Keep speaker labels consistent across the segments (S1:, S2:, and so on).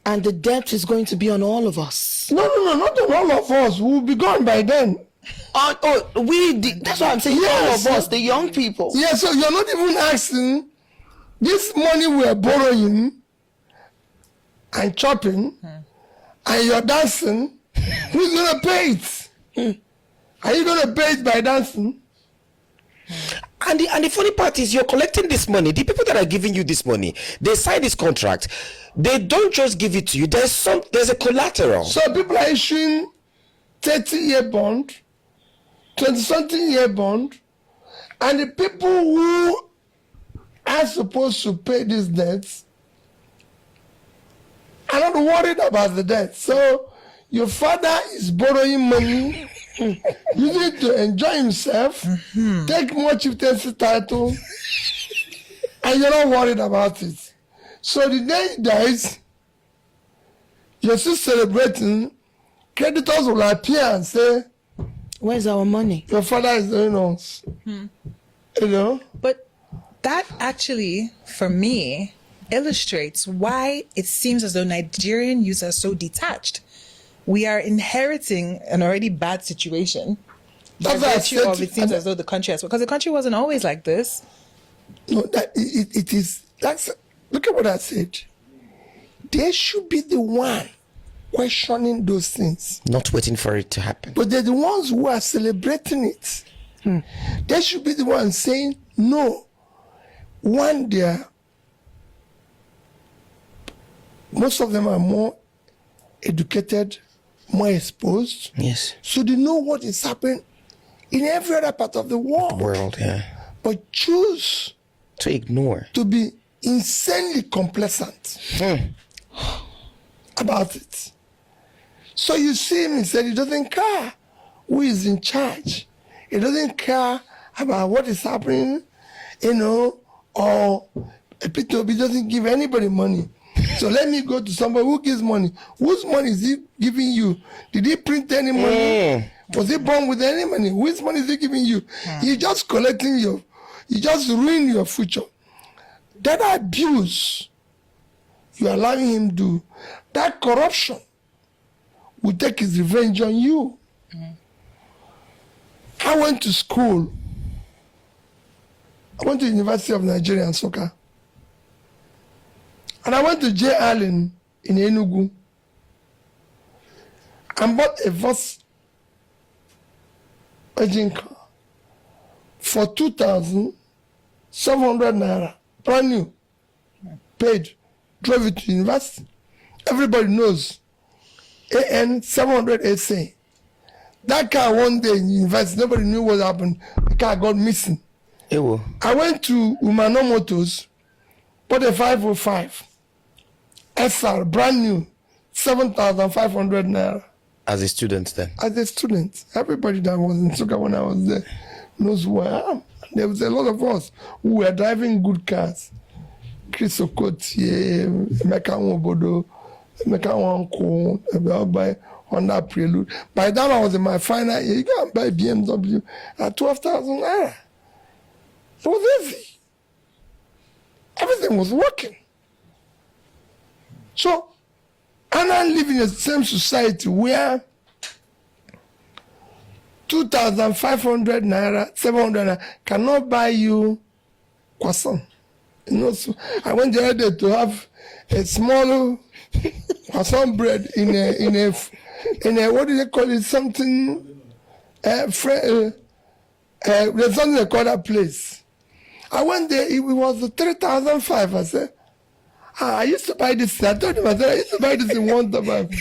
S1: And the debt is going to be on all of us.
S2: No, not on all of us. We'll be gone by then.
S1: That's what I'm saying.
S2: Yes.
S1: All of us, the young people.
S2: Yeah, so you're not even asking. This money we're borrowing and chopping, and you're dancing, who's going to pay it? Are you going to pay it by dancing?
S3: And the funny part is, you're collecting this money. The people that are giving you this money, they sign this contract. They don't just give it to you. There's a collateral.
S2: So people are issuing 30-year bond, 20-something-year bond, and the people who are supposed to pay these debts are not worried about the debt. So your father is borrowing money, using it to enjoy himself, take more chieftaincy title, and you're not worried about it. So the day he dies, you're still celebrating. Creditors will appear and say,
S1: where's our money?
S2: Your father is doing us. You know?
S4: But that actually, for me, illustrates why it seems as though Nigerian youth are so detached. We are inheriting an already bad situation. By virtue of it seems as though the country has, because the country wasn't always like this.
S2: No, that it is. Look at what I said. They should be the one questioning those things,
S3: not waiting for it to happen.
S2: But they're the ones who are celebrating it. They should be the ones saying no. One, most of them are more educated, more exposed.
S3: Yes.
S2: So they know what is happening in every other part of the world.
S3: Yeah.
S2: But choose
S3: to ignore,
S2: to be insanely complacent about it. So you see him, he said he doesn't care who is in charge. He doesn't care about what is happening, or P2B doesn't give anybody money. So let me go to somebody who gives money. Whose money is he giving you? Did he print any money? Was he born with any money? Whose money is he giving you? He's just collecting you just ruin your future. That abuse you're allowing him to do, that corruption will take his revenge on you. I went to school. I went to the University of Nigeria in Nsukka. And I went to J. Allen in Enugu and bought a Volkswagen car for 2,700 naira, brand new, paid, drove it to university. Everybody knows AN 700 SA. That car one day in university, nobody knew what happened. The car got missing.
S3: Ewo.
S2: I went to Umano Motors, bought a 505 SR, brand new, 7,500 naira.
S3: As a student then?
S2: As a student. Everybody that was in Nsukka when I was there knows who I am. There was a lot of us who were driving good cars. Chris Okotie, Emeka Nwobodo, Emeka Nwanko, by Honda Prelude. By the time I was in my final year, you can buy BMW at 12,000 naira. It was easy. Everything was working. So, and I live in the same society where 2,500 naira, 700 naira cannot buy you croissant. So I went the other day to have a small croissant bread in a what do they call it? Something there's something they call that place. I went there, it was 3,500. I said, I used to buy this. I told him, I used to buy this in 1,000.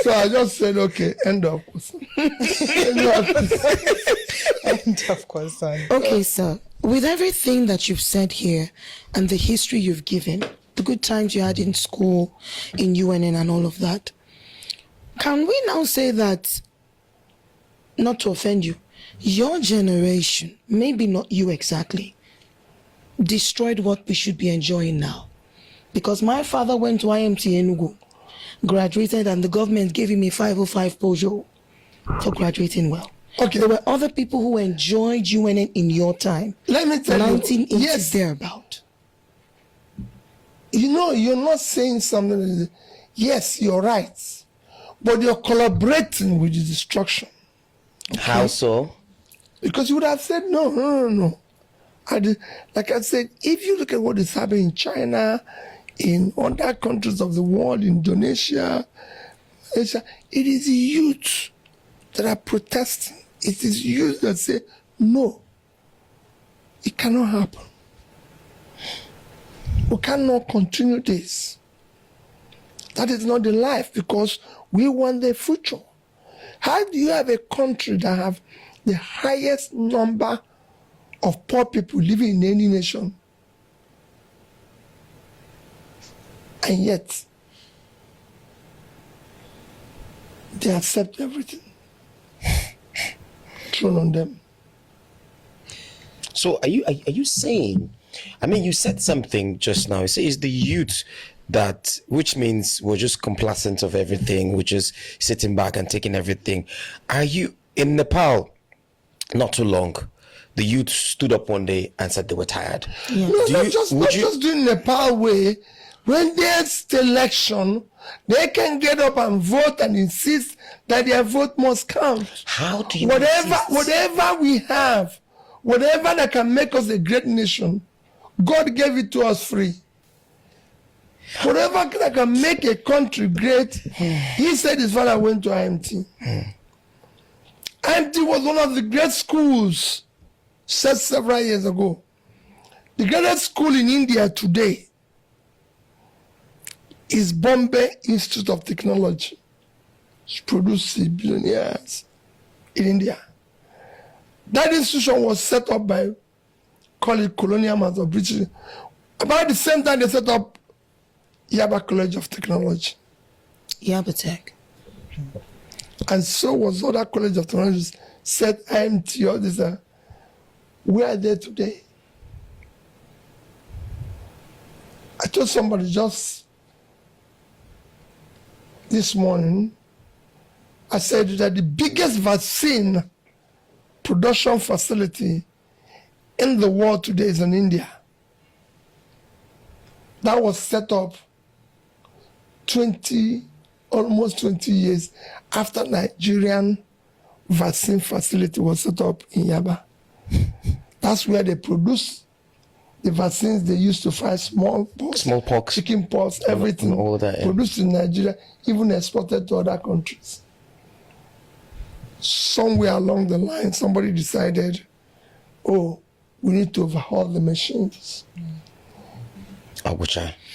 S2: So I just said, okay, end of croissant.
S4: End of croissant.
S1: Okay, sir. With everything that you've said here and the history you've given, the good times you had in school, in UNN and all of that, can we now say that, not to offend you, your generation, maybe not you exactly, destroyed what we should be enjoying now? Because my father went to IMT Enugu, graduated, and the government gave him a 505 Peugeot for graduating well.
S2: Okay.
S1: There were other people who enjoyed UNN in your time.
S2: Let me tell you.
S1: 1980s
S2: Yes.
S1: thereabout.
S2: You know, you're not saying something. yes, you're right, but you're collaborating with the destruction.
S3: How so?
S2: Because you would have said, no. Like I said, if you look at what is happening in China, in other countries of the world, Indonesia, Asia, it is youth that are protesting. It is youth that say, no, it cannot happen. We cannot continue this. That is not the life, because we want the future. How do you have a country that have the highest number of poor people living in any nation, and yet they accept everything thrown on them?
S3: So are you saying, I mean, you said something just now. You say it's the youth that, which means we're just complacent of everything, we're just sitting back and taking everything. Are you in Nepal? Not too long, the youth stood up one day and said they were tired.
S1: Yeah.
S2: No, not just doing Nepal way. When there's election, they can get up and vote and insist that their vote must count.
S3: How do you
S2: whatever we have, whatever that can make us a great nation, God gave it to us free. Whatever that can make a country great, he said his father went to IMT. IMT was one of the great schools set several years ago. The greatest school in India today is Bombay Institute of Technology. It's produced billionaires in India. That institution was set up by, call it colonial masters of British. About the same time they set up Yaba College of Technology.
S1: Yaba Tech.
S2: And so was other college of technologies, said IMT, all this. We are there today. I told somebody just this morning, I said that the biggest vaccine production facility in the world today is in India. That was set up almost 20 years after Nigerian vaccine facility was set up in Yaba. That's where they produce the vaccines they used to fight smallpox, chickenpox, everything.
S3: All that, yeah.
S2: Produced in Nigeria, even exported to other countries. Somewhere along the line, somebody decided, oh, we need to overhaul the machines.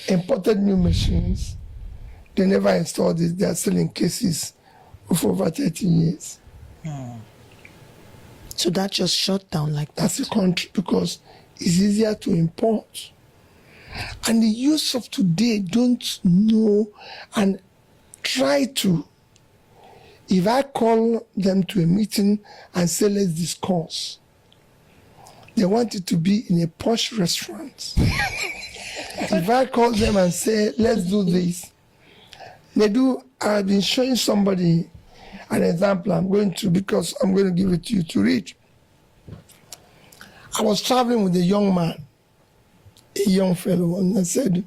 S2: Imported new machines. They never installed it. They are still in cases for over 30 years.
S1: So that just shut down like that.
S2: That's the country, because it's easier to import. And the youth of today don't know and try to. If I call them to a meeting and say, let's discuss, they want it to be in a posh restaurant. If I call them and say, let's do this, they do. I've been showing somebody an example because I'm going to give it to you to read. I was traveling with a young man, a young fellow, and I said,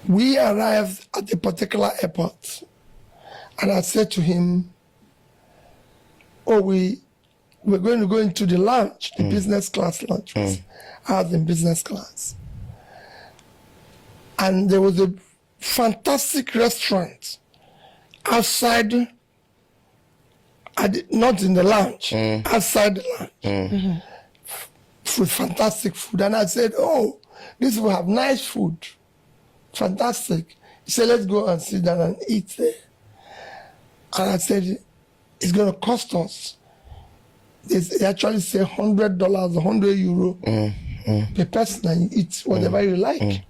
S2: we arrived at a particular airport, and I said to him, oh, we're going to go into the lounge, the business class lounge. I was in business class. And there was a fantastic restaurant outside, not in the lounge, outside the lounge, with fantastic food. And I said, oh, this will have nice food, fantastic. He said, let's go and sit down and eat there. And I said, it's going to cost us. They actually say $100, €100 per person, and you eat whatever you like.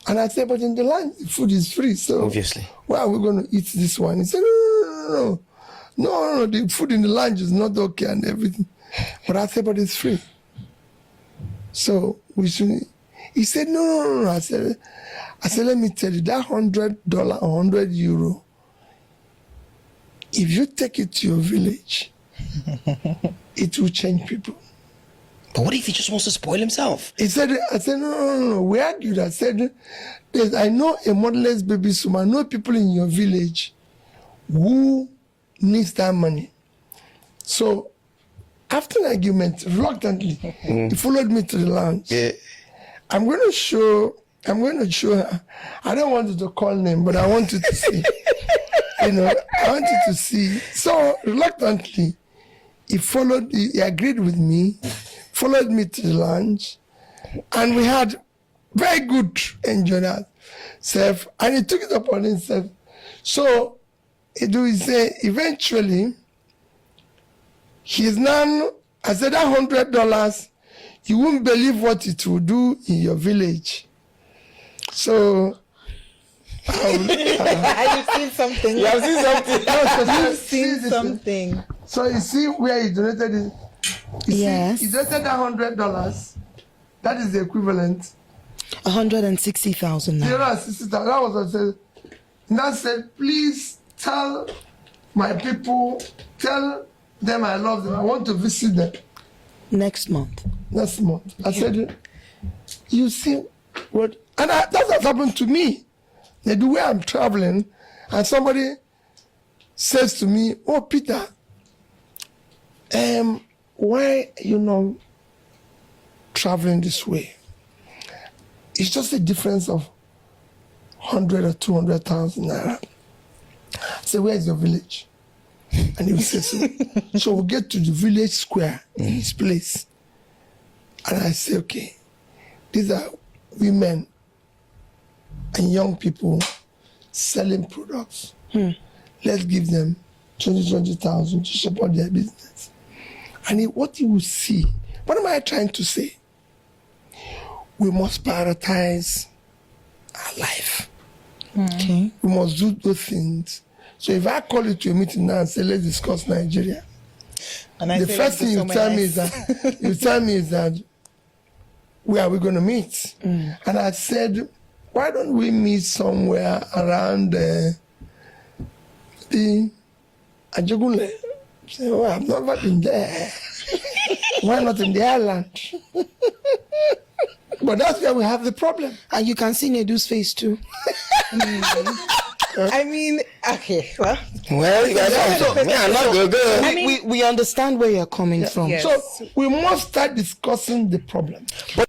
S2: And I said, but in the line, the food is free, so
S3: obviously,
S2: why are we going to eat this one? He said, no, the food in the lounge is not okay and everything. But I said, but it's free. So we should. He said, no. I said, let me tell you, that $100 or €100, if you take it to your village, it will change people.
S3: But what if he just wants to spoil himself?
S2: I said, no. We argued. I said, Yes, I know a motherless baby, so I know people in your village who needs that money. So after an argument, reluctantly, he followed me to the lounge.
S3: Yeah.
S2: I'm going to show her. I don't want you to call name, but I want you to see. I want you to see. So reluctantly, he agreed with me, followed me to the lounge, and we had very good enjoyment. And he took it upon himself. So it will say eventually he's now, I said that $100, you won't believe what it will do in your village. So
S4: You've seen something.
S3: You have seen something.
S4: You've seen something.
S2: So you see where he donated it?
S1: Yes.
S2: He donated that $100. That is the equivalent.
S1: 160,000 naira.
S2: 0.60. That was what I said. And I said, please tell my people, tell them I love them. I want to visit them
S1: Next month.
S2: next month. I said, you see what? And that has happened to me. The way I'm traveling, and somebody says to me, oh, Peter, why are you not traveling this way? It's just a difference of 100 or 200,000 naira. I say, where is your village? And he will say so. So we'll get to the village square in his place. And I say, okay, these are women and young people selling products. Let's give them 20,000 to support their business. And what you will see, what am I trying to say? We must prioritize our life.
S1: Okay.
S2: We must do those things. So if I call you to a meeting now and say, let's discuss Nigeria,
S4: And I
S2: the
S4: say,
S2: first thing
S4: "This
S2: you
S4: is
S2: tell
S4: so
S2: me is
S4: nice."
S2: that where are we going to meet? And I said, why don't we meet somewhere around the Ajagunle? I said, oh, I've never been there. Why not in the island? But that's where we have the problem.
S1: And you can see Nedu's face too.
S4: I mean, okay, well,
S3: Well, you guys have to. Me, I'm not good.
S4: I mean-
S1: we understand where you're coming from.
S4: Yes.
S2: So we must start discussing the problem.
S3: But